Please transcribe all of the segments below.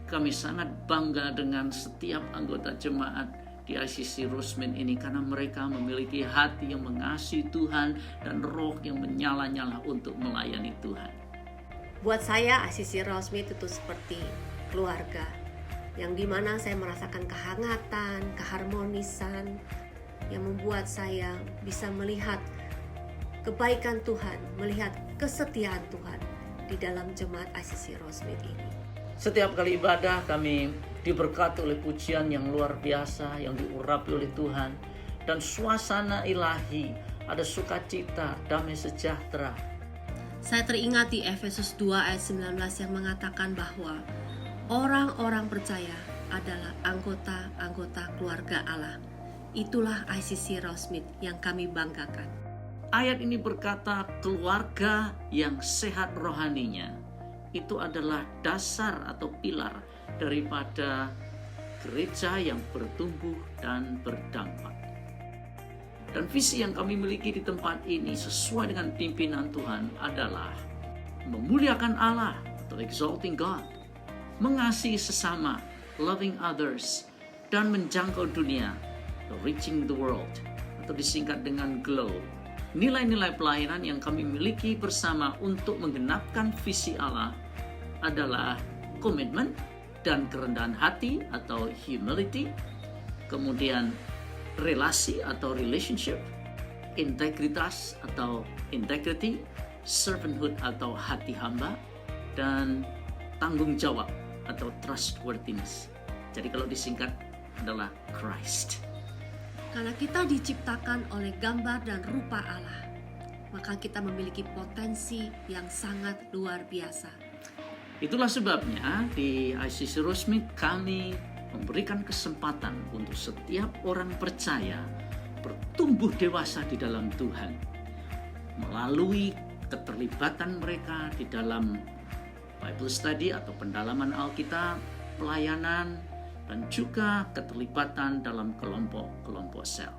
Kami sangat bangga dengan setiap anggota jemaat di ICC Rosemead ini karena mereka memiliki hati yang mengasihi Tuhan dan roh yang menyala-nyala untuk melayani Tuhan. Buat saya ICC Rosemead itu seperti keluarga yang dimana saya merasakan kehangatan, keharmonisan yang membuat saya bisa melihat kebaikan Tuhan, melihat kesetiaan Tuhan di dalam jemaat ICC Rosemead ini. Setiap kali ibadah kami diberkati oleh pujian yang luar biasa yang diurapi oleh Tuhan, dan suasana ilahi, ada sukacita, damai sejahtera. Saya teringat di Efesus 2 ayat 19 yang mengatakan bahwa orang-orang percaya adalah anggota-anggota keluarga Allah. Itulah ICC Rosemead yang kami banggakan. Ayat ini berkata keluarga yang sehat rohaninya. Itu adalah dasar atau pilar daripada gereja yang bertumbuh dan berdampak. Dan visi yang kami miliki di tempat ini sesuai dengan pimpinan Tuhan adalah memuliakan Allah atau exalting God, mengasihi sesama, loving others, dan menjangkau dunia, reaching the world, atau disingkat dengan GLOW. Nilai-nilai pelayanan yang kami miliki bersama untuk menggenapkan visi Allah adalah komitmen dan kerendahan hati atau humility, kemudian relasi atau relationship, integritas atau integrity, servanthood atau hati hamba, dan tanggung jawab atau trustworthiness. Jadi kalau disingkat adalah Christ. Karena kita diciptakan oleh gambar dan rupa Allah, maka kita memiliki potensi yang sangat luar biasa. Itulah sebabnya di ICC Rosemead kami memberikan kesempatan untuk setiap orang percaya bertumbuh dewasa di dalam Tuhan melalui keterlibatan mereka di dalam Bible study atau pendalaman Alkitab, pelayanan, dan juga keterlibatan dalam kelompok-kelompok sel.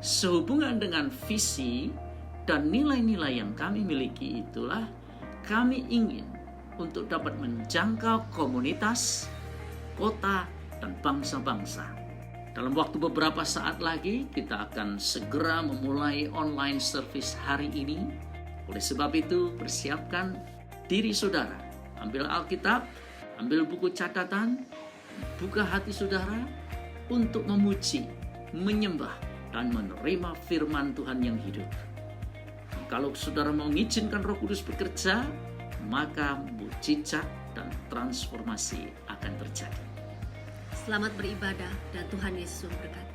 Sehubungan dengan visi dan nilai-nilai yang kami miliki itulah kami ingin untuk dapat menjangkau komunitas, kota, dan bangsa-bangsa. Dalam waktu beberapa saat lagi kita akan segera memulai online service hari ini. Oleh sebab itu persiapkan diri saudara, ambil Alkitab, ambil buku catatan, buka hati saudara untuk memuji, menyembah, dan menerima firman Tuhan yang hidup. Kalau saudara mau mengizinkan Roh Kudus bekerja, maka mujizat dan transformasi akan terjadi. Selamat beribadah dan Tuhan Yesus memberkati.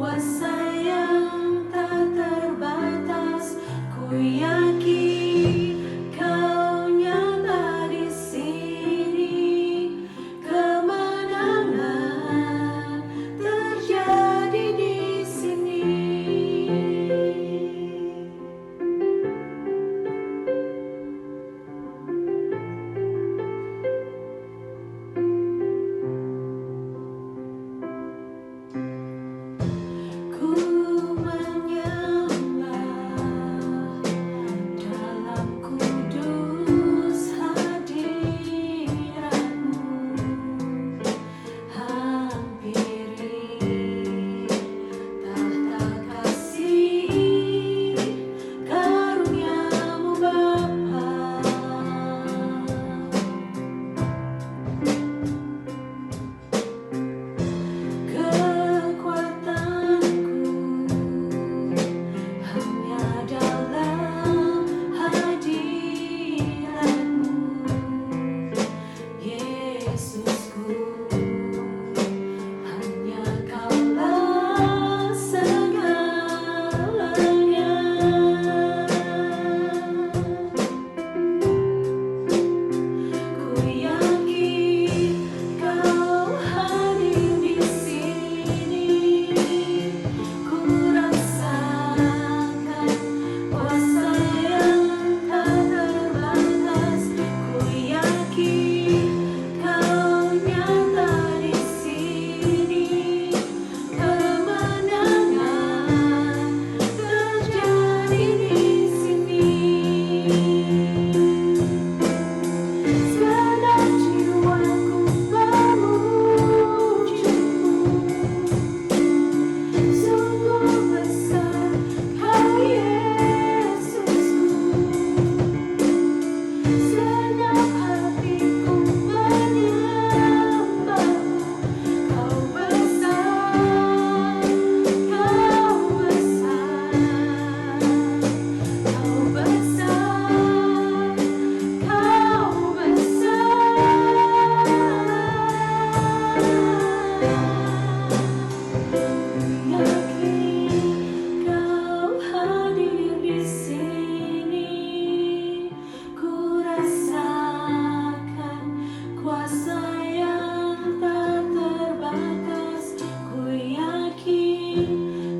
kuasa yang tak terbatas. Ku yakin Kau nyata di sini, kemenangan terjadi di sini. Ku menyembah dalam kudus hadirat-Mu, hampiri tahta kasih karunia-Mu Bapa. Kekuatanku hanya dalam hadirat-Mu, Yesusku, hanya Kaulah segalanya. Ku yakin Kau hadir di sini, ku rasakan kuasa yang tak terbatas. Ku yakin Kau nyata di sini, kemenangan terjadi di sini. Segenap jiwaku memuji-Mu, sungguh besar Kau Yesusku. Segenap hatiku menyembah-Mu, Kau besar, Kau besar, Kau besar, Kau yakin Kau hadir di sini, ku rasakan kuasa yang tak terbatas. Ku yakin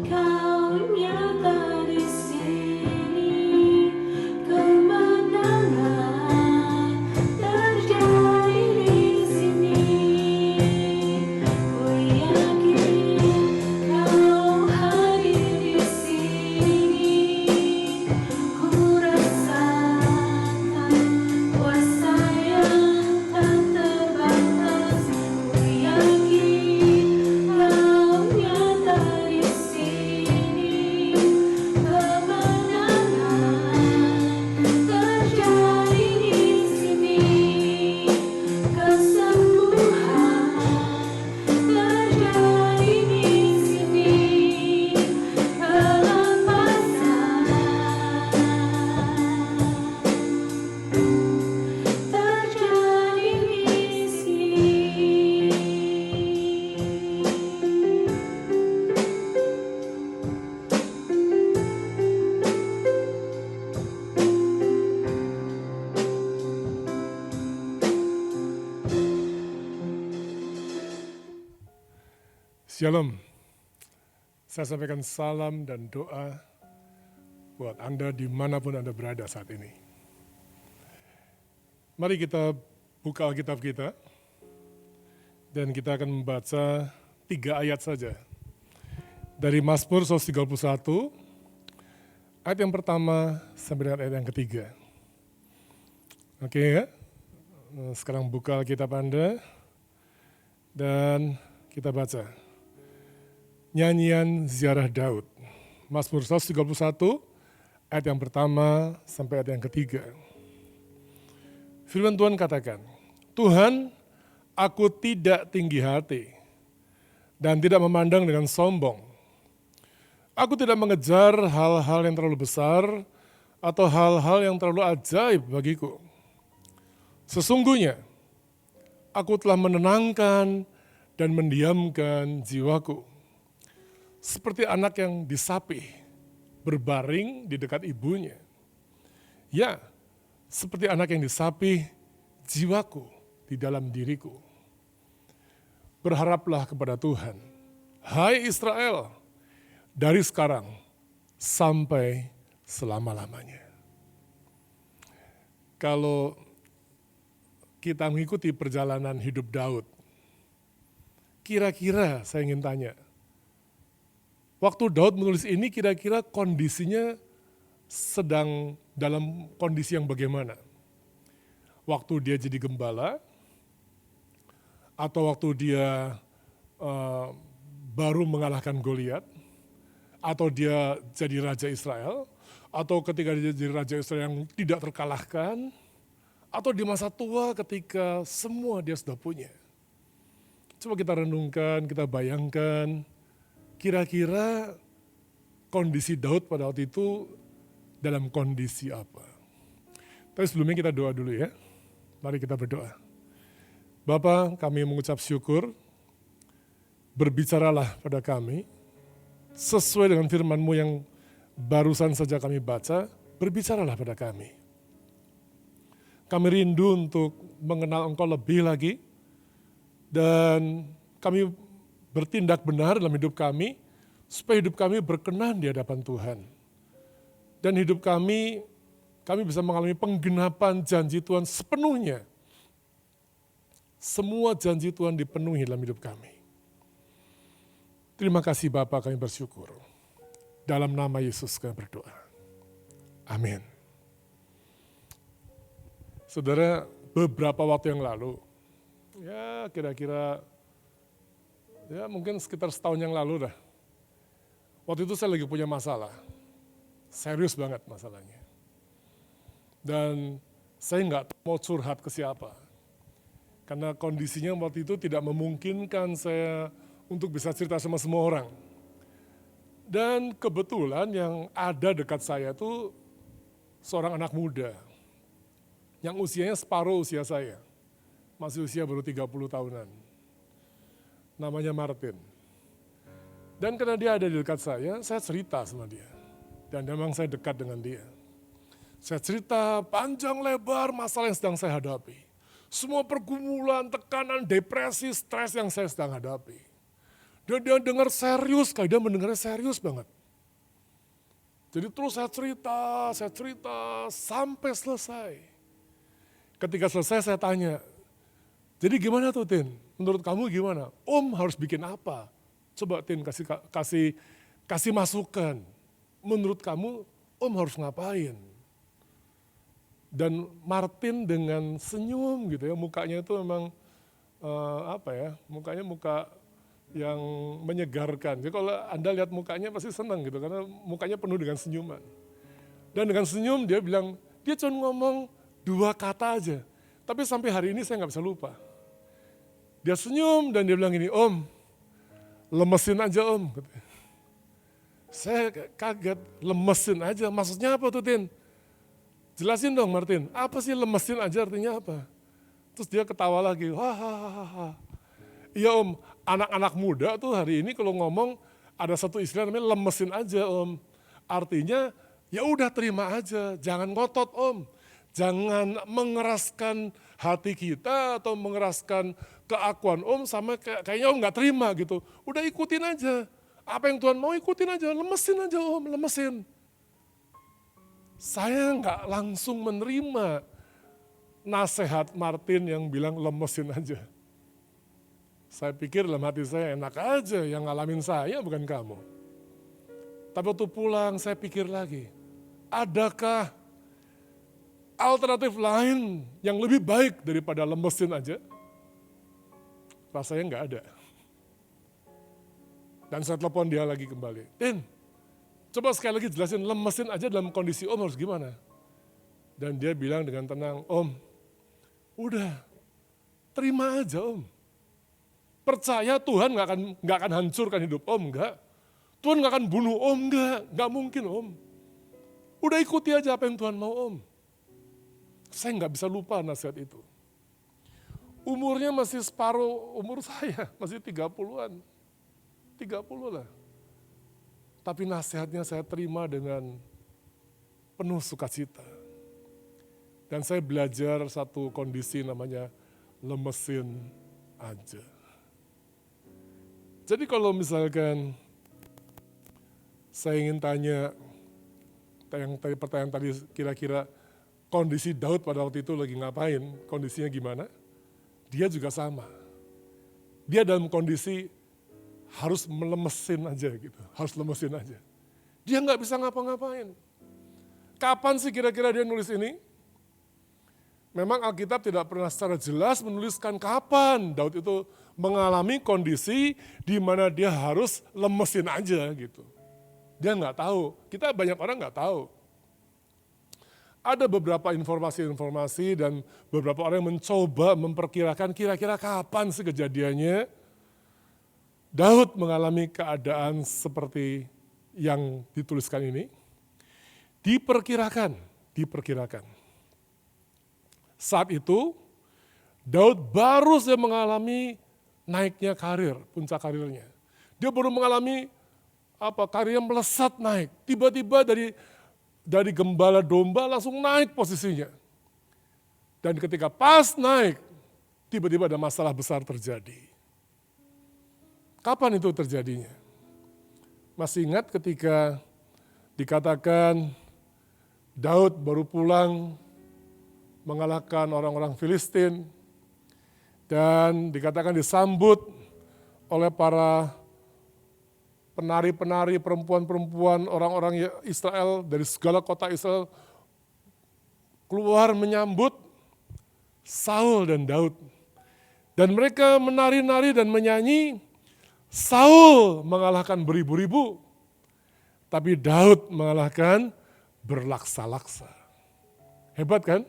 Kau nyata di sini, kemenangan terjadi di sini. Ku yakin Kau hadir di sini, ku rasakan kuasa yang tak terbatas. Ku yakin Kau nyata di sini, kemenangan terjadi di sini. Kesembuhan terjadi di sini, kelepasan terjadi di sini. Shalom, saya sampaikan salam dan doa buat Anda dimanapun Anda berada saat ini. Mari kita buka Alkitab kita, dan kita akan membaca 3 ayat saja. Dari Mazmur 131, ayat yang pertama sampai dengan ayat yang ketiga. Oke ya, sekarang buka Alkitab Anda, dan kita baca. Nyanyian Ziarah Daud, Mazmur 131, ayat yang pertama sampai ayat yang ketiga. Firman Tuhan katakan, Tuhan, aku tidak tinggi hati dan tidak memandang dengan sombong. Aku tidak mengejar hal-hal yang terlalu besar atau hal-hal yang terlalu ajaib bagiku. Sesungguhnya, aku telah menenangkan dan mendiamkan jiwaku. seperti anak yang disapih, berbaring di dekat ibunya. Ya, seperti anak yang disapih, jiwaku di dalam diriku. Berharaplah kepada Tuhan, hai Israel, dari sekarang sampai selama-lamanya. Kalau kita mengikuti perjalanan hidup Daud, kira-kira saya ingin tanya, waktu Daud menulis ini kira-kira kondisinya sedang dalam kondisi yang bagaimana? Waktu dia jadi gembala, atau waktu dia baru mengalahkan Goliat, atau dia jadi raja Israel, atau ketika dia jadi raja Israel yang tidak terkalahkan, atau di masa tua ketika semua dia sudah punya. Coba kita renungkan, kita bayangkan, kira-kira kondisi Daud pada waktu itu dalam kondisi apa. Tapi sebelumnya kita doa dulu ya. Mari kita berdoa. Bapa, kami mengucap syukur, berbicaralah pada kami, sesuai dengan firman-Mu yang barusan saja kami baca, berbicaralah pada kami. Kami rindu untuk mengenal Engkau lebih lagi, dan kami bertindak benar dalam hidup kami, supaya hidup kami berkenan di hadapan Tuhan. Dan hidup kami bisa mengalami penggenapan janji Tuhan sepenuhnya. Semua janji Tuhan dipenuhi dalam hidup kami. Terima kasih Bapa, kami bersyukur. Dalam nama Yesus kami berdoa. Amin. Saudara, beberapa waktu yang lalu, ya kira-kira, ya mungkin sekitar setahun yang lalu dah. Waktu itu saya lagi punya masalah, serius banget masalahnya. Dan saya nggak mau curhat ke siapa, karena kondisinya waktu itu tidak memungkinkan saya untuk bisa cerita sama semua orang. Dan kebetulan yang ada dekat saya itu seorang anak muda, yang usianya separuh usia saya, masih usia baru 30 tahunan. Namanya Martin. Dan karena dia ada di dekat saya cerita sama dia. Dan memang saya dekat dengan dia. Saya cerita panjang lebar masalah yang sedang saya hadapi. Semua pergumulan, tekanan, depresi, stres yang saya sedang hadapi. Dan dia dengar serius, kayak dia mendengarnya serius banget. Jadi terus saya cerita sampai selesai. Ketika selesai saya tanya, jadi gimana tuh Tin? Menurut kamu gimana? Om harus bikin apa? Coba Tin kasih masukan. Menurut kamu Om harus ngapain? Dan Martin dengan senyum gitu ya, mukanya itu memang mukanya muka yang menyegarkan. Jadi kalau Anda lihat mukanya pasti senang gitu, karena mukanya penuh dengan senyuman. Dan dengan senyum dia bilang, dia cuma ngomong 2 kata aja, tapi sampai hari ini saya nggak bisa lupa. Dia senyum dan dia bilang gini, Om, lemesin aja Om. Saya kaget, lemesin aja, maksudnya apa tuh Tin? Jelasin dong Martin, apa sih lemesin aja artinya apa? Terus dia ketawa lagi, hahaha. Iya Om, anak-anak muda tuh hari ini kalau ngomong ada satu istilah namanya lemesin aja Om. Artinya ya udah terima aja, jangan ngotot Om. Jangan mengeraskan hati kita atau mengeraskan keakuan Om sama kayaknya Om gak terima gitu. Udah ikutin aja. Apa yang Tuhan mau ikutin aja, lemesin aja Om, lemesin. Saya gak langsung menerima nasihat Martin yang bilang lemesin aja. Saya pikir dalam hati saya enak aja, yang ngalamin saya bukan kamu. Tapi waktu pulang saya pikir lagi, adakah alternatif lain yang lebih baik daripada lemesin aja? Rasanya nggak ada. Dan saya telepon dia lagi kembali. Tin, coba sekali lagi jelasin lemesin aja dalam kondisi Om harus gimana? Dan dia bilang dengan tenang, Om, udah terima aja Om. Percaya Tuhan nggak akan hancurkan hidup Om, nggak. Tuhan nggak akan bunuh Om, nggak mungkin Om. Udah ikuti aja apa yang Tuhan mau Om. Saya nggak bisa lupa nasihat itu. Umurnya masih separuh umur saya, masih 30-an. 30 lah. tapi nasihatnya saya terima dengan penuh sukacita. Dan saya belajar satu kondisi namanya lemesin aja. Jadi kalau misalkan saya ingin tanya, pertanyaan tadi kira-kira kondisi Daud pada waktu itu lagi ngapain, kondisinya gimana? Dia juga sama. Dia dalam kondisi harus melemesin aja gitu, harus lemesin aja. Dia nggak bisa ngapa-ngapain. Kapan sih kira-kira dia nulis ini? Memang Alkitab tidak pernah secara jelas menuliskan kapan Daud itu mengalami kondisi di mana dia harus lemesin aja gitu. Dia nggak tahu, kita banyak orang nggak tahu. Ada beberapa informasi-informasi dan beberapa orang yang mencoba memperkirakan kira-kira kapan sih kejadiannya Daud mengalami keadaan seperti yang dituliskan ini. Diperkirakan. Saat itu Daud baru saja mengalami naiknya karir, puncak karirnya. Dia baru mengalami karirnya melesat naik. Tiba-tiba dari gembala domba langsung naik posisinya. Dan ketika pas naik, tiba-tiba ada masalah besar terjadi. Kapan itu terjadinya? Masih ingat ketika dikatakan Daud baru pulang mengalahkan orang-orang Filistin dan dikatakan disambut oleh para penari-penari, perempuan-perempuan, orang-orang Israel dari segala kota Israel keluar menyambut Saul dan Daud. Dan mereka menari-nari dan menyanyi, Saul mengalahkan beribu-ribu, tapi Daud mengalahkan berlaksa-laksa. Hebat kan?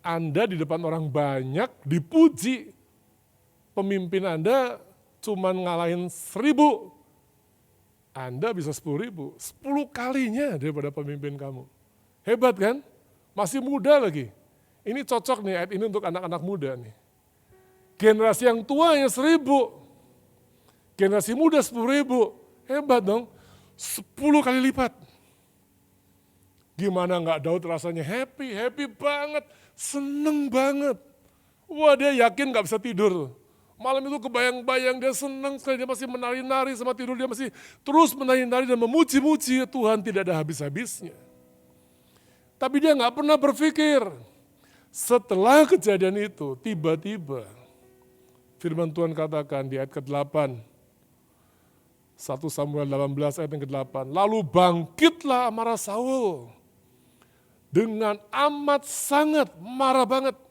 Anda di depan orang banyak dipuji, pemimpin Anda cuma ngalahin 1.000, Anda bisa 10.000, 10 kalinya daripada pemimpin kamu. Hebat kan? Masih muda lagi. Ini cocok nih ayat ini untuk anak-anak muda nih. Generasi yang tua yang 1.000, generasi muda 10.000, hebat dong, 10 kali lipat. Gimana nggak Daud rasanya happy banget, seneng banget. Wah dia yakin nggak bisa tidur. Malam itu kebayang-bayang dia seneng sekali, dia masih menari-nari sama tidur, dia masih terus menari-nari dan memuji-muji Tuhan tidak ada habis-habisnya. Tapi dia nggak pernah berpikir, setelah kejadian itu tiba-tiba firman Tuhan katakan di ayat ke-8, 1 Samuel 18 ayat yang ke-8, lalu bangkitlah amarah Saul dengan amat sangat marah banget.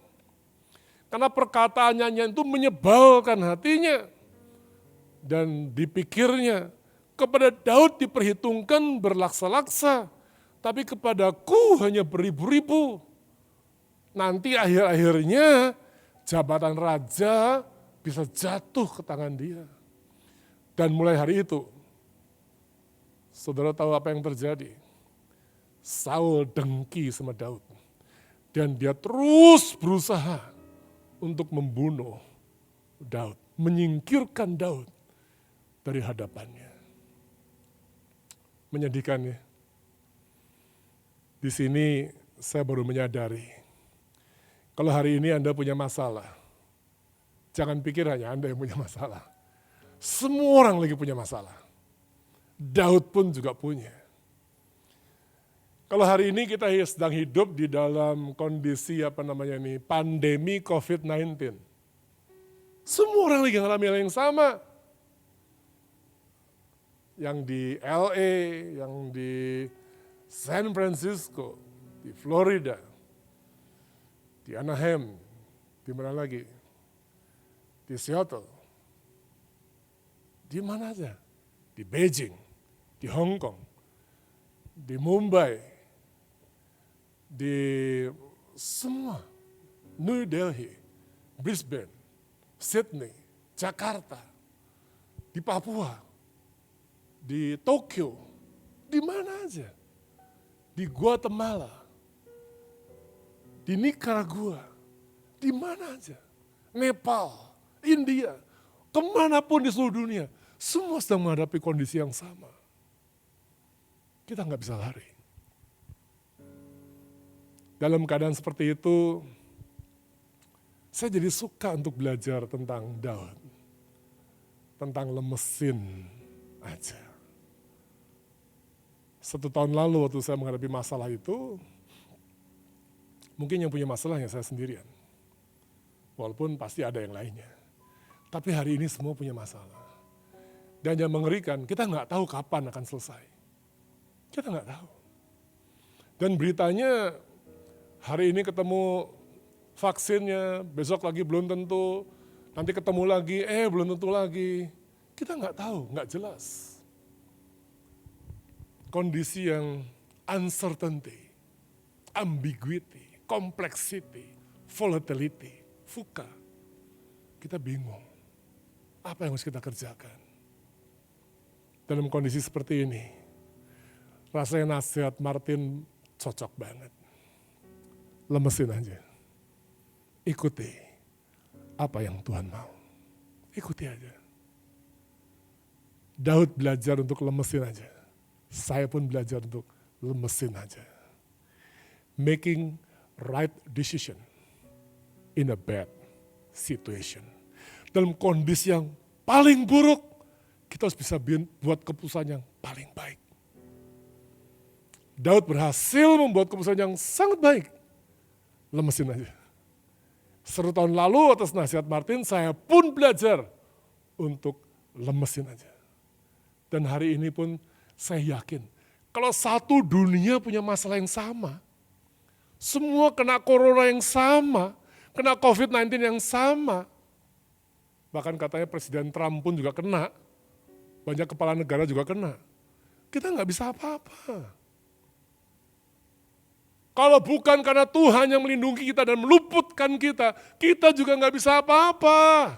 Karena perkataannya itu menyebalkan hatinya. Dan dipikirnya, kepada Daud diperhitungkan berlaksa-laksa, tapi kepadaku hanya beribu-ribu. Nanti akhir-akhirnya jabatan raja bisa jatuh ke tangan dia. Dan mulai hari itu, saudara tahu apa yang terjadi? Saul dengki sama Daud. Dan dia terus berusaha untuk membunuh Daud. Menyingkirkan Daud dari hadapannya. Menyedihkan ya. Di sini saya baru menyadari. Kalau hari ini Anda punya masalah. Jangan pikir hanya Anda yang punya masalah. Semua orang lagi punya masalah. Daud pun juga punya. Kalau hari ini kita sedang hidup di dalam kondisi pandemi COVID-19. Semua orang lagi mengalami hal yang sama. Yang di LA, yang di San Francisco, di Florida, di Anaheim, di mana lagi? Di Seattle. Di mana aja? Di Beijing, di Hong Kong, di Mumbai, di semua, New Delhi, Brisbane, Sydney, Jakarta, di Papua, di Tokyo, di mana aja, di Guatemala, di Nicaragua, di mana aja, Nepal, India, kemanapun di seluruh dunia, semua sedang menghadapi kondisi yang sama. kita nggak bisa lari. Dalam keadaan seperti itu, saya jadi suka untuk belajar tentang Daud. Tentang lemesin aja. 1 tahun lalu waktu saya menghadapi masalah itu, mungkin yang punya masalah hanya saya sendirian. Walaupun pasti ada yang lainnya. Tapi hari ini semua punya masalah. Dan yang mengerikan, kita nggak tahu kapan akan selesai. Kita nggak tahu. Dan beritanya, hari ini ketemu vaksinnya, besok lagi belum tentu, nanti ketemu lagi, belum tentu lagi. Kita nggak tahu, nggak jelas. Kondisi yang uncertainty, ambiguity, complexity, volatility, VUCA. Kita bingung, apa yang harus kita kerjakan? Dalam kondisi seperti ini, rasanya nasihat Martin cocok banget. Lemesin aja. Ikuti apa yang Tuhan mau. Ikuti aja. Daud belajar untuk lemesin aja. Saya pun belajar untuk lemesin aja. Making right decision in a bad situation. Dalam kondisi yang paling buruk, kita harus bisa buat keputusan yang paling baik. Daud berhasil membuat keputusan yang sangat baik. Lemesin aja. 1 tahun lalu atas nasihat Martin, saya pun belajar untuk lemesin aja. Dan hari ini pun saya yakin, kalau satu dunia punya masalah yang sama, semua kena corona yang sama, kena COVID-19 yang sama, bahkan katanya Presiden Trump pun juga kena, banyak kepala negara juga kena. Kita nggak bisa apa-apa. Kalau bukan karena Tuhan yang melindungi kita dan meluputkan kita, kita juga nggak bisa apa-apa.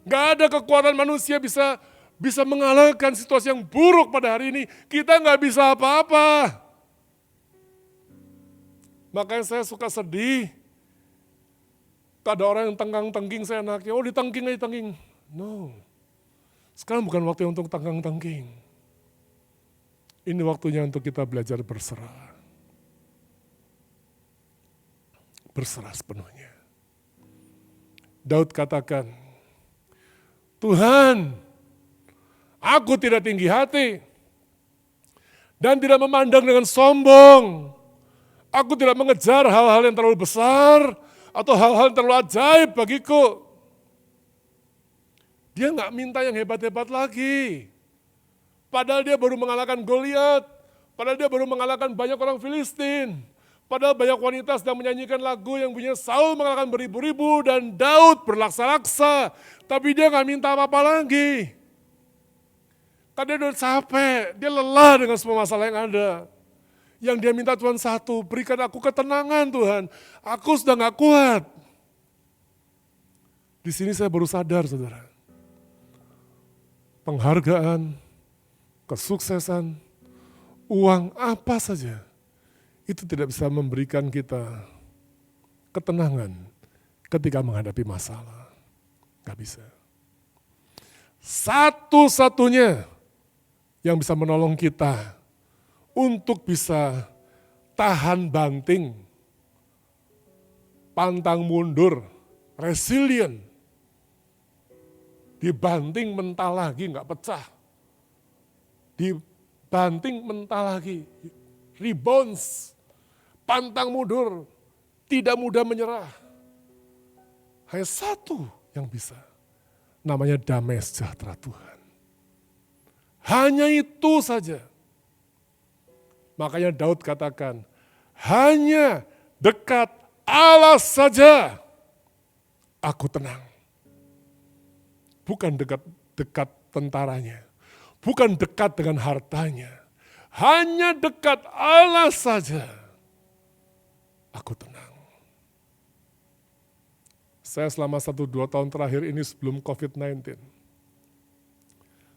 Nggak ada kekuatan manusia bisa mengalahkan situasi yang buruk pada hari ini. Kita nggak bisa apa-apa. Makanya saya suka sedih. Ada orang yang tenggang-tengging saya anaknya, ditengking aja tengking. No, sekarang bukan waktu untuk tenggang-tengking. Ini waktunya untuk kita belajar berserah. Berserah sepenuhnya. Daud katakan, Tuhan, aku tidak tinggi hati dan tidak memandang dengan sombong. Aku tidak mengejar hal-hal yang terlalu besar atau hal-hal yang terlalu ajaib bagiku. Dia nggak minta yang hebat-hebat lagi. Padahal dia baru mengalahkan Goliat, padahal dia baru mengalahkan banyak orang Filistin. Padahal banyak wanita sedang menyanyikan lagu yang bunyinya Saul mengalahkan beribu-ribu dan Daud berlaksa-laksa. Tapi dia nggak minta apa-apa lagi. Karena dia udah capek, dia lelah dengan semua masalah yang ada. Yang dia minta Tuhan satu, berikan aku ketenangan Tuhan. Aku sudah nggak kuat. Di sini saya baru sadar saudara. Penghargaan, kesuksesan, uang apa saja. Itu tidak bisa memberikan kita ketenangan ketika menghadapi masalah. Gak bisa. Satu-satunya yang bisa menolong kita untuk bisa tahan banting, pantang mundur, resilient, dibanting mentah lagi gak pecah, dibanting mentah lagi, rebounds, pantang mundur, tidak mudah menyerah. Hanya satu yang bisa, namanya damai sejahtera Tuhan. Hanya itu saja. Makanya Daud katakan, hanya dekat Allah saja aku tenang. Bukan dekat tentaranya, bukan dekat dengan hartanya. Hanya dekat Allah saja aku tenang. Saya selama 1-2 tahun terakhir ini sebelum COVID-19,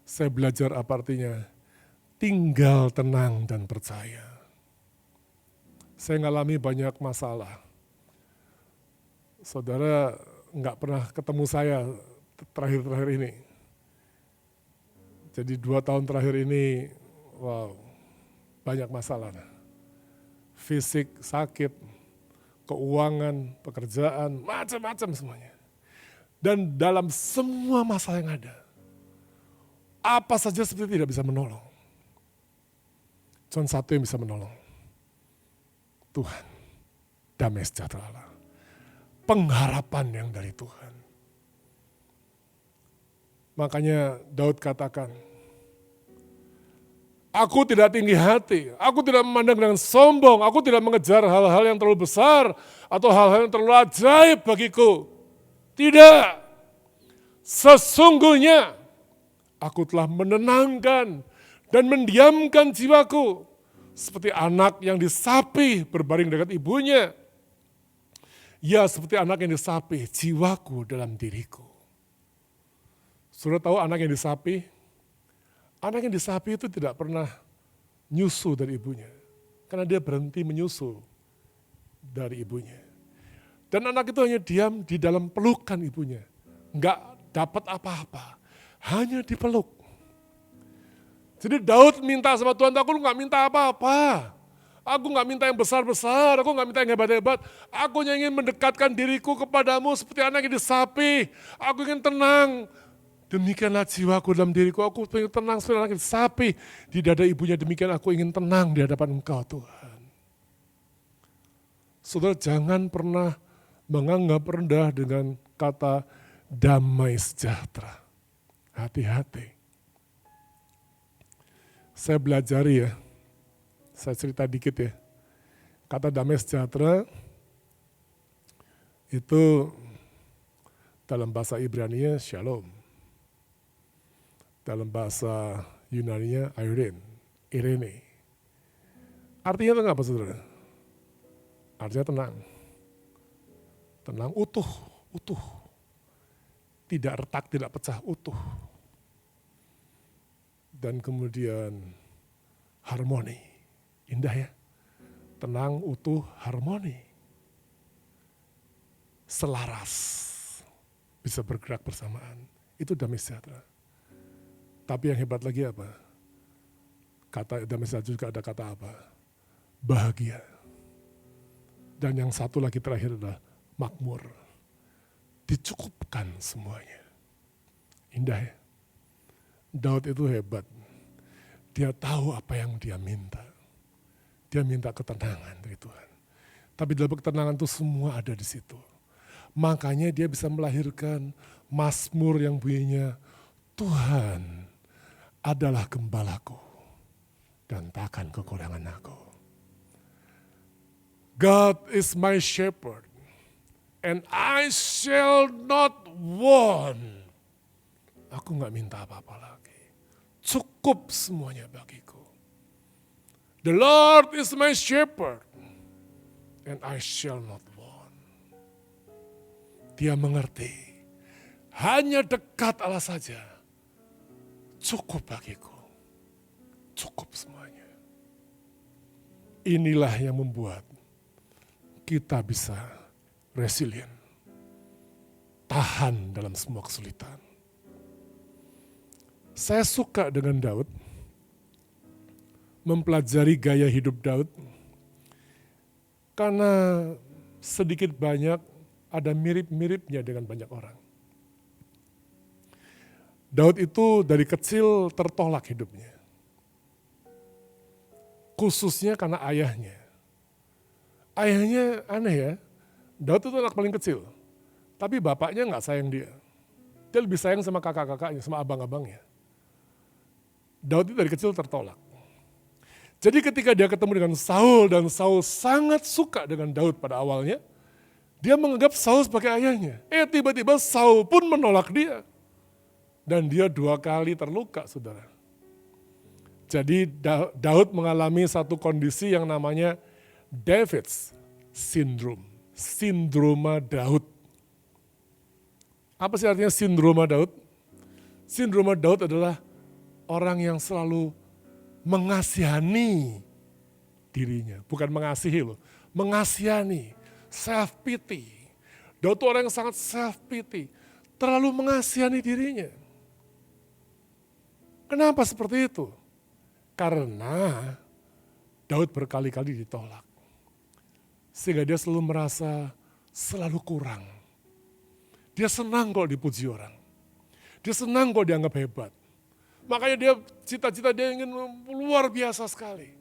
saya belajar apa artinya tinggal tenang dan percaya. Saya ngalami banyak masalah. Saudara nggak pernah ketemu saya terakhir-terakhir ini. Jadi 2 tahun terakhir ini, wow, banyak masalah. Fisik, sakit, keuangan, pekerjaan, macam-macam semuanya. Dan dalam semua masalah yang ada, apa saja seperti tidak bisa menolong. Cuma satu yang bisa menolong. Tuhan, damai sejahtera Allah. Pengharapan yang dari Tuhan. Makanya Daud katakan, aku tidak tinggi hati, aku tidak memandang dengan sombong, aku tidak mengejar hal-hal yang terlalu besar atau hal-hal yang terlalu ajaib bagiku. Tidak, sesungguhnya aku telah menenangkan dan mendiamkan jiwaku seperti anak yang disapi berbaring dekat ibunya. Ya, seperti anak yang disapi, jiwaku dalam diriku. Sudah tahu anak yang disapi? Anak yang disapi itu tidak pernah nyusu dari ibunya. Karena dia berhenti menyusu dari ibunya. Dan anak itu hanya diam di dalam pelukan ibunya. Enggak dapat apa-apa. Hanya dipeluk. Jadi Daud minta sama Tuhan, aku enggak minta apa-apa. Aku enggak minta yang besar-besar, aku enggak minta yang hebat-hebat. Aku hanya ingin mendekatkan diriku kepadamu seperti anak yang disapi. Aku ingin tenang. Demikianlah jiwaku dalam diriku, aku ingin tenang seperti anak yang disapi. Di dada ibunya demikian aku ingin tenang di hadapan Engkau Tuhan. Saudara, jangan pernah menganggap rendah dengan kata damai sejahtera. Hati-hati. Saya belajari ya, saya cerita dikit ya. Kata damai sejahtera itu dalam bahasa Ibrani-nya shalom. Dalam bahasa Yunani-nya Irene. Artinya itu apa saudara? Artinya tenang. Tenang, utuh. Tidak retak, tidak pecah, utuh. Dan kemudian harmoni. Indah ya. Tenang, utuh, harmoni. Selaras. Bisa bergerak bersamaan. Itu damai sejahtera. Tapi yang hebat lagi apa? Kata damai sejahtera juga ada kata apa? Bahagia. Dan yang satu lagi terakhir adalah makmur. Dicukupkan semuanya. Indah ya. Daud itu hebat. Dia tahu apa yang dia minta. Dia minta ketenangan dari Tuhan. Tapi dalam ketenangan itu semua ada di situ. Makanya dia bisa melahirkan Mazmur yang bunyinya, Tuhan adalah gembalaku dan takkan kekurangan aku. God is my shepherd and I shall not want. Aku gak minta apa-apa lagi. Cukup semuanya bagiku. The Lord is my shepherd and I shall not want. Dia mengerti. Hanya dekat Allah saja. Cukup bagiku. Cukup semuanya. Inilah yang membuat kita bisa resilient. Tahan dalam semua kesulitan. Saya suka dengan Daud, mempelajari gaya hidup Daud, karena sedikit banyak ada mirip-miripnya dengan banyak orang. Daud itu dari kecil tertolak hidupnya. Khususnya karena ayahnya. Ayahnya aneh ya, Daud itu anak paling kecil, tapi bapaknya gak sayang dia. Dia lebih sayang sama kakak-kakaknya, sama abang-abangnya. Daud itu dari kecil tertolak. Jadi ketika dia ketemu dengan Saul dan Saul sangat suka dengan Daud pada awalnya, dia menganggap Saul sebagai ayahnya. Tiba-tiba Saul pun menolak dia. Dan dia 2 kali terluka, saudara. Jadi Daud mengalami satu kondisi yang namanya David's syndrome. Sindroma Daud. Apa sih artinya sindroma Daud? Sindroma Daud adalah orang yang selalu mengasihani dirinya. Bukan mengasihi loh, mengasihani, self pity. Daud itu orang yang sangat self pity, terlalu mengasihani dirinya. Kenapa seperti itu? Karena Daud berkali-kali ditolak. Sehingga dia selalu merasa selalu kurang. Dia senang kalau dipuji orang. Dia senang kalau dianggap hebat. Makanya dia cita-cita dia ingin luar biasa sekali.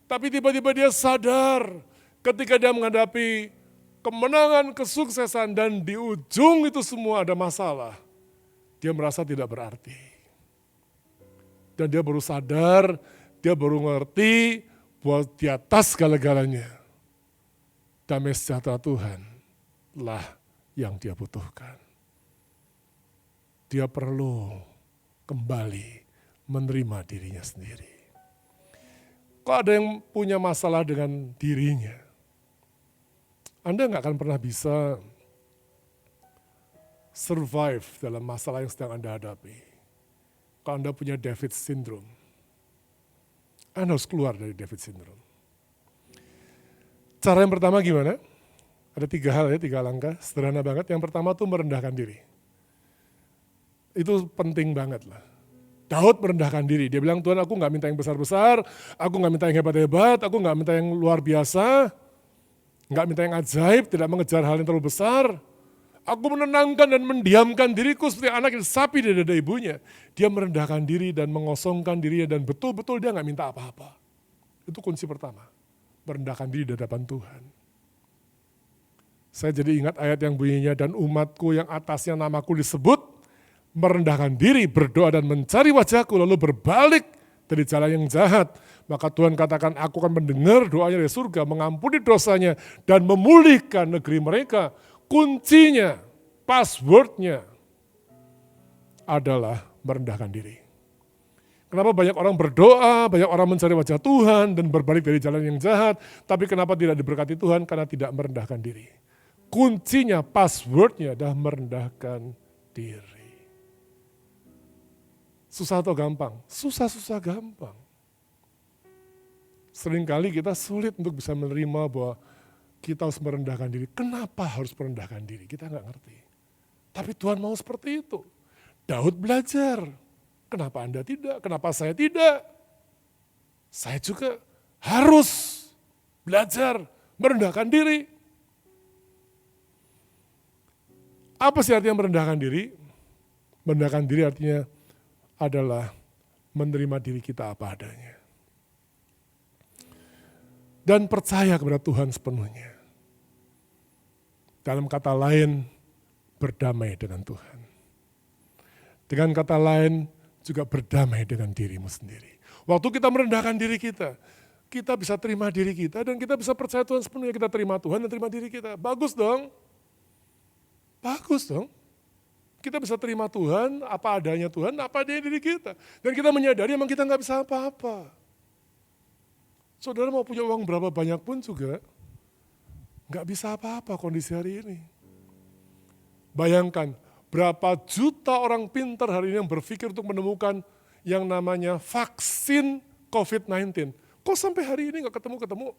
Tapi tiba-tiba dia sadar ketika dia menghadapi kemenangan, kesuksesan, dan di ujung itu semua ada masalah. Dia merasa tidak berarti. Dan dia baru sadar, dia baru ngerti bahwa di atas segala-galanya, damai sejahtera Tuhan lah yang dia butuhkan. Dia perlu kembali menerima dirinya sendiri. Kalau ada yang punya masalah dengan dirinya, Anda nggak akan pernah bisa survive dalam masalah yang sedang Anda hadapi. Kalau Anda punya David syndrome, Anda harus keluar dari David syndrome. Cara yang pertama gimana? Ada 3 hal ya, 3 langkah, sederhana banget. Yang pertama tuh merendahkan diri. Itu penting banget lah. Daud merendahkan diri, dia bilang Tuhan aku gak minta yang besar-besar, aku gak minta yang hebat-hebat, aku gak minta yang luar biasa, gak minta yang ajaib, tidak mengejar hal yang terlalu besar. Aku menenangkan dan mendiamkan diriku seperti anak yang sapi di dada ibunya. Dia merendahkan diri dan mengosongkan dirinya dan betul-betul dia gak minta apa-apa. Itu kunci pertama, merendahkan diri di hadapan Tuhan. Saya jadi ingat ayat yang bunyinya, dan umatku yang atasnya namaku disebut, merendahkan diri, berdoa dan mencari wajahku, lalu berbalik dari jalan yang jahat. Maka Tuhan katakan, aku akan mendengar doanya dari surga, mengampuni dosanya, dan memulihkan negeri mereka. Kuncinya, passwordnya adalah merendahkan diri. Kenapa banyak orang berdoa, banyak orang mencari wajah Tuhan dan berbalik dari jalan yang jahat, tapi kenapa tidak diberkati Tuhan? Karena tidak merendahkan diri. Kuncinya, passwordnya adalah merendahkan diri. Susah atau gampang? Susah-susah gampang. Seringkali kita sulit untuk bisa menerima bahwa kita harus merendahkan diri. Kenapa harus merendahkan diri? Kita nggak ngerti. Tapi Tuhan mau seperti itu. Daud belajar. Kenapa Anda tidak? Kenapa saya tidak? Saya juga harus belajar merendahkan diri. Apa sih artinya merendahkan diri? Merendahkan diri artinya adalah menerima diri kita apa adanya. Dan percaya kepada Tuhan sepenuhnya. Dalam kata lain, berdamai dengan Tuhan. Dengan kata lain, juga berdamai dengan dirimu sendiri. Waktu kita merendahkan diri kita bisa terima diri kita dan kita bisa percaya Tuhan sepenuhnya. Kita terima Tuhan dan terima diri kita. Bagus dong. Bagus dong. Kita bisa terima Tuhan, apa adanya Tuhan, apa adanya diri kita. Dan kita menyadari memang kita nggak bisa apa-apa. Saudara mau punya uang berapa banyak pun juga nggak bisa apa-apa kondisi hari ini. Bayangkan berapa juta orang pintar hari ini yang berpikir untuk menemukan yang namanya vaksin COVID-19. Kok sampai hari ini nggak ketemu-ketemu?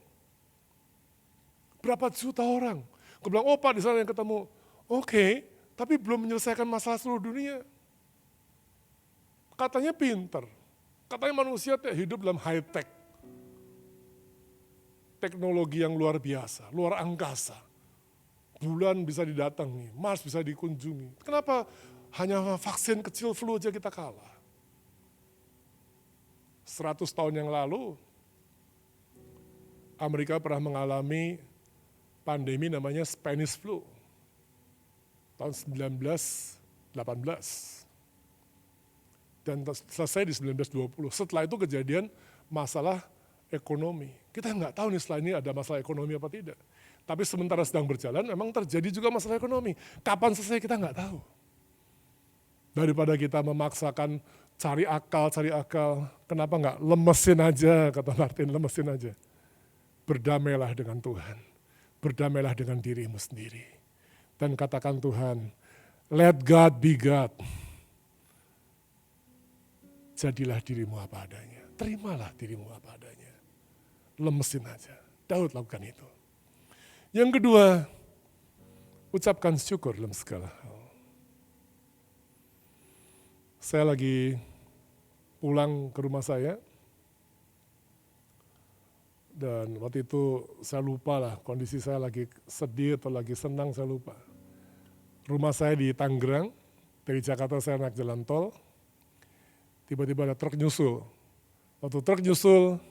Berapa juta orang? Gue bilang, oh Pak di sana yang ketemu. Oke, tapi belum menyelesaikan masalah seluruh dunia. Katanya pintar, katanya manusia hidup dalam high-tech. Teknologi yang luar biasa, luar angkasa. Bulan bisa didatangi, Mars bisa dikunjungi. Kenapa hanya vaksin kecil flu aja kita kalah? 100 tahun yang lalu, Amerika pernah mengalami pandemi namanya Spanish flu. Tahun 1918. Dan selesai di 1920. Setelah itu kejadian masalah ekonomi. Kita nggak tahu nih setelah ini ada masalah ekonomi apa tidak. Tapi sementara sedang berjalan memang terjadi juga masalah ekonomi. Kapan selesai kita nggak tahu. Daripada kita memaksakan cari akal, kenapa nggak lemesin aja, kata Martin, lemesin aja. Berdamailah dengan Tuhan. Berdamailah dengan dirimu sendiri. Dan katakan Tuhan, let God be God. Jadilah dirimu apa adanya. Terimalah dirimu apa adanya. Lemesin aja. Daud lakukan itu. Yang kedua, ucapkan syukur dalam segala hal. Saya lagi pulang ke rumah saya. Dan waktu itu saya lupa lah, kondisi saya lagi sedih atau lagi senang saya lupa. Rumah saya di Tangerang, dari Jakarta saya naik jalan tol, tiba-tiba ada truk nyusul. Waktu truk nyusul,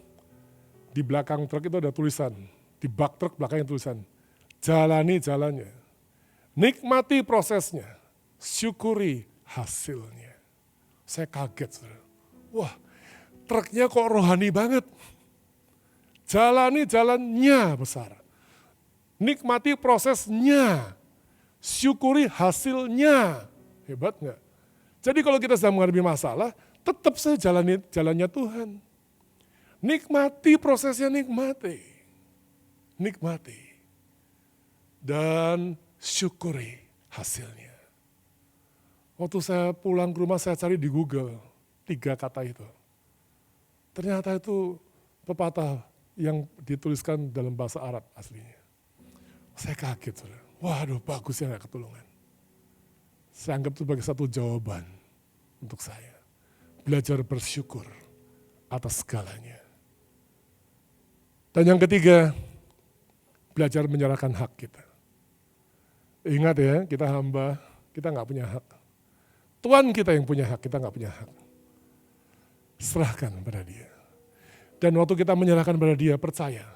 di belakang truk itu ada tulisan, di bak truk belakangnya tulisan, jalani jalannya, nikmati prosesnya, syukuri hasilnya. Saya kaget, saudara. Wah, truknya kok rohani banget. Jalani jalannya besar. Nikmati prosesnya. Syukuri hasilnya. Hebat nggak? Jadi kalau kita sedang menghadapi masalah, tetap saya jalani jalannya Tuhan. Nikmati prosesnya, nikmati. Nikmati. Dan syukuri hasilnya. Waktu saya pulang ke rumah, saya cari di Google 3 kata itu. Ternyata itu pepatah yang dituliskan dalam bahasa Arab aslinya. Saya kaget, saudara. Waduh, bagus ya gak ketulungan. Saya anggap itu sebagai satu jawaban untuk saya. Belajar bersyukur atas segalanya. Dan yang ketiga, belajar menyerahkan hak kita. Ingat ya, kita hamba, kita gak punya hak. Tuhan kita yang punya hak, kita gak punya hak. Serahkan pada Dia. Dan waktu kita menyerahkan pada Dia, percaya,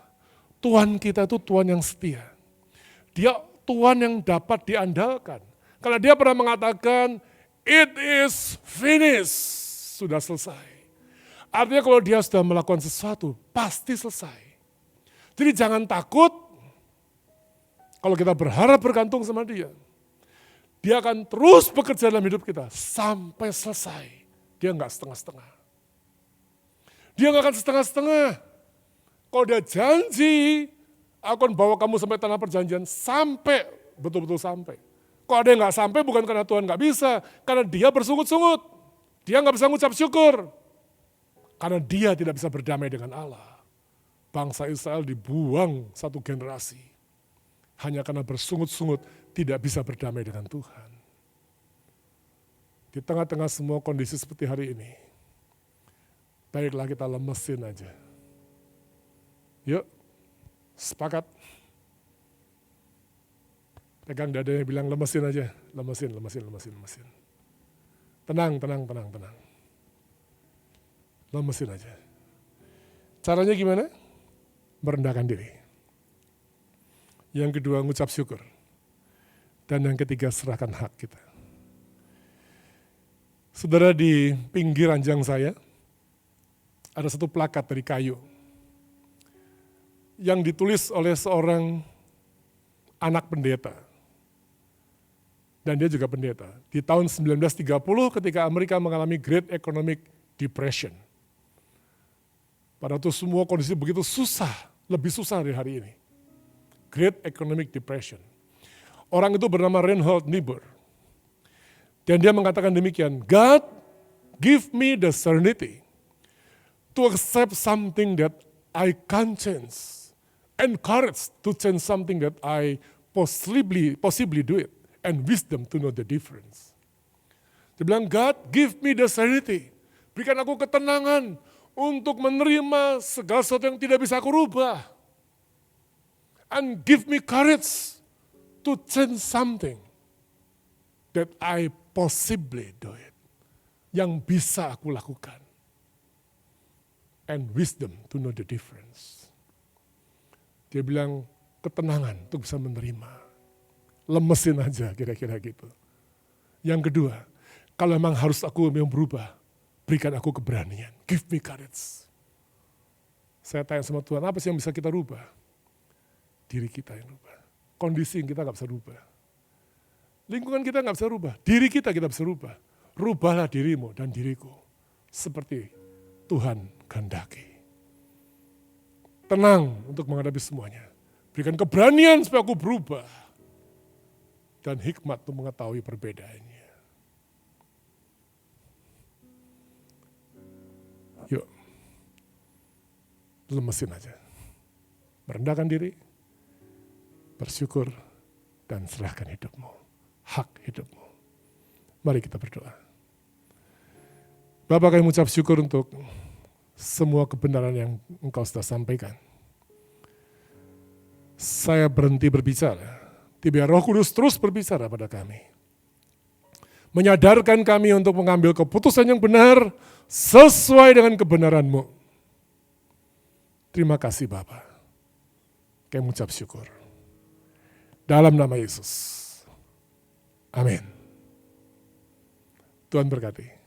Tuhan kita itu Tuhan yang setia. Dia Tuhan yang dapat diandalkan. Karena Dia pernah mengatakan, it is finished, sudah selesai. Artinya kalau Dia sudah melakukan sesuatu, pasti selesai. Jadi jangan takut kalau kita berharap bergantung sama Dia. Dia akan terus bekerja dalam hidup kita sampai selesai. Dia enggak setengah-setengah. Dia nggak akan setengah-setengah. Kalau Dia janji, akan bawa kamu sampai tanah perjanjian, sampai, betul-betul sampai. Kalau ada yang nggak sampai, bukan karena Tuhan nggak bisa, karena Dia bersungut-sungut. Dia nggak bisa ngucap syukur. Karena Dia tidak bisa berdamai dengan Allah. Bangsa Israel dibuang satu generasi. Hanya karena bersungut-sungut, tidak bisa berdamai dengan Tuhan. Di tengah-tengah semua kondisi seperti hari ini, baiklah kita lemesin aja. Yuk, sepakat. Pegang dadanya bilang lemesin aja. Lemesin. Tenang. Lemesin aja. Caranya gimana? Merendahkan diri. Yang kedua, ngucap syukur. Dan yang ketiga, serahkan hak kita. Saudara, di pinggir ranjang saya, ada satu plakat dari kayu yang ditulis oleh seorang anak pendeta. Dan dia juga pendeta. Di tahun 1930 ketika Amerika mengalami Great Economic Depression. Pada itu semua kondisi begitu susah, lebih susah dari hari ini. Great Economic Depression. Orang itu bernama Reinhold Niebuhr. Dan dia mengatakan demikian, God give me the serenity to accept something that I can't change, and courage to change something that I possibly do it, and wisdom to know the difference. Dia bilang, God give me the serenity, berikan aku ketenangan untuk menerima segala sesuatu yang tidak bisa aku rubah, and give me courage to change something that I possibly do it, yang bisa aku lakukan. And wisdom to know the difference. Dia bilang ketenangan untuk bisa menerima. Lemesin aja kira-kira gitu. Yang kedua, kalau memang harus aku yang berubah, berikan aku keberanian. Give me courage. Saya tanya sama Tuhan, apa sih yang bisa kita rubah? Diri kita yang rubah. Kondisi yang kita gak bisa rubah. Lingkungan kita gak bisa rubah. Diri kita bisa rubah. Rubahlah dirimu dan diriku. Seperti Tuhan kehendaki. Tenang untuk menghadapi semuanya. Berikan keberanian supaya aku berubah. Dan hikmat untuk mengetahui perbedaannya. Yuk, lemesin aja. Merendahkan diri, bersyukur, dan serahkan hidupmu. Hak hidupmu. Mari kita berdoa. Bapak, kami mengucap syukur untuk semua kebenaran yang Engkau sudah sampaikan. saya berhenti berbicara. Biar Roh Kudus terus berbicara pada kami. Menyadarkan kami untuk mengambil keputusan yang benar sesuai dengan kebenaran-Mu. Terima kasih Bapa. Kami mengucap syukur. Dalam nama Yesus. Amin. Tuhan berkati.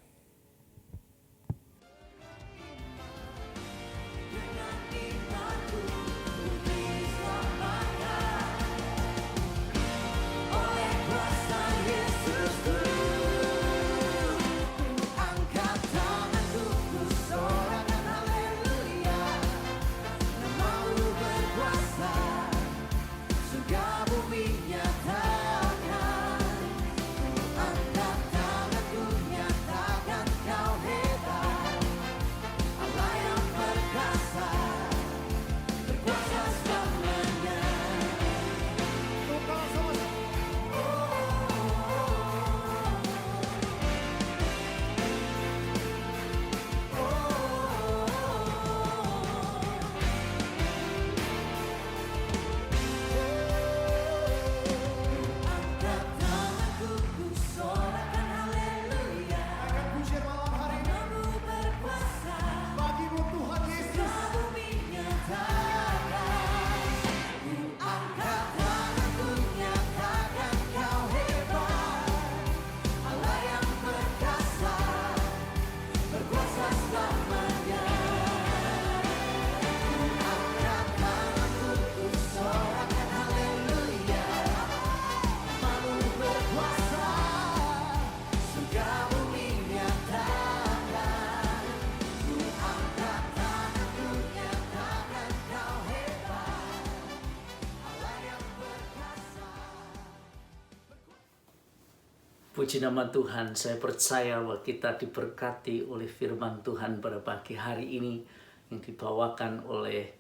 Puji nama Tuhan, saya percaya bahwa kita diberkati oleh firman Tuhan pada pagi hari ini yang dibawakan oleh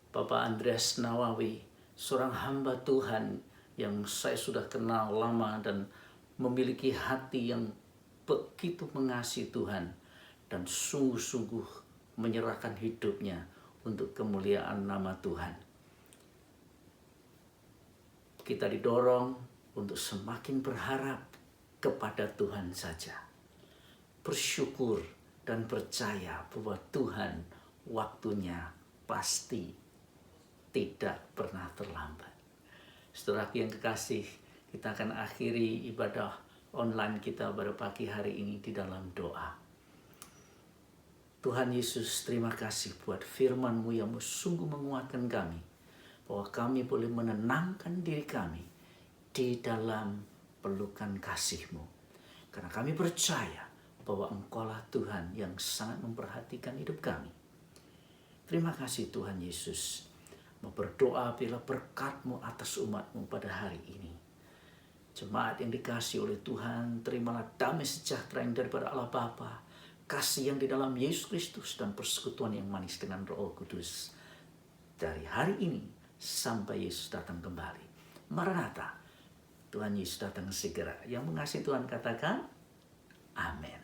Bapak Andreas Nawawi, seorang hamba Tuhan yang saya sudah kenal lama dan memiliki hati yang begitu mengasihi Tuhan dan sungguh-sungguh menyerahkan hidupnya untuk kemuliaan nama Tuhan. Kita didorong untuk semakin berharap kepada Tuhan saja. Bersyukur dan percaya bahwa Tuhan waktunya pasti tidak pernah terlambat. Saudara yang kekasih, kita akan akhiri ibadah online kita pada pagi hari ini di dalam doa. Tuhan Yesus, terima kasih buat firman-Mu yang sungguh menguatkan kami, bahwa kami boleh menenangkan diri kami di dalam pelukan kasih-Mu. Karena kami percaya bahwa Engkaulah Tuhan yang sangat memperhatikan hidup kami. Terima kasih Tuhan Yesus. Mau berdoa bila berkat-Mu atas umat-Mu pada hari ini. Jemaat yang dikasihi oleh Tuhan, terimalah damai sejahtera yang daripada Allah Bapa, kasih yang di dalam Yesus Kristus, dan persekutuan yang manis dengan Roh Kudus. Dari hari ini sampai Yesus datang kembali. Maranatha. Tuhan Yesus datang segera. Yang mengasihi Tuhan katakan, amin.